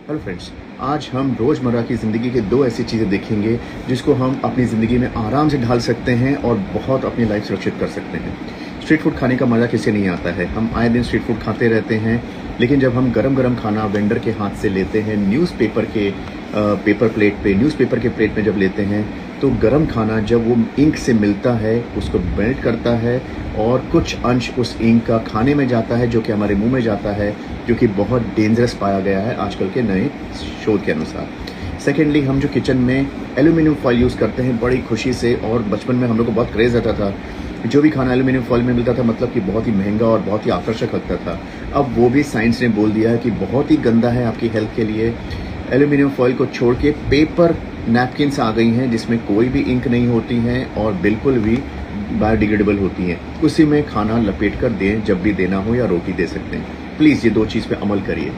Hello friends, आज हम रोज़मर्रा की ज़िंदगी के दो ऐसी चीज़ें देखेंगे जिसको हम अपनी ज़िंदगी में आराम से ढाल सकते हैं और बहुत अपनी लाइफ सुरक्षित कर सकते हैं। स्ट्रीट फूड खाने का मज़ा किसे नहीं आता है। हम आए दिन स्ट्रीट फूड खाते रहते हैं, लेकिन जब हम गरम-गरम खाना वेंडर के हाथ से लेते हैं, न्यूज़पेपर के प्लेट में जब लेते हैं, तो गरम खाना जब वो इंक से मिलता है, उसको मेल्ट करता है और कुछ अंश उस इंक का खाने में जाता है, जो कि हमारे मुँह में जाता है, जो कि बहुत डेंजरस पाया गया है आजकल के नए शोध के अनुसार। सेकेंडली, हम जो किचन में एल्यूमिनियम फॉइल यूज़ करते हैं बड़ी खुशी से, और बचपन में हम लोग को बहुत क्रेज़ रहता था। जो भी खाना एल्यूमिनियम फॉइल में मिलता था मतलब कि बहुत ही महंगा और बहुत ही आकर्षक लगता था। अब वो भी साइंस ने बोल दिया है कि बहुत ही गंदा है आपकी हेल्थ के लिए। एल्यूमिनियम फॉइल को छोड़ के पेपर नैपकिन्स आ गई हैं जिसमें कोई भी इंक नहीं होती हैं और बिल्कुल भी बायोडिग्रेडेबल होती हैं। उसी में खाना लपेट कर दें, जब भी देना हो, या रोटी दे सकते हैं। प्लीज़ ये दो चीज़ पे अमल करिए।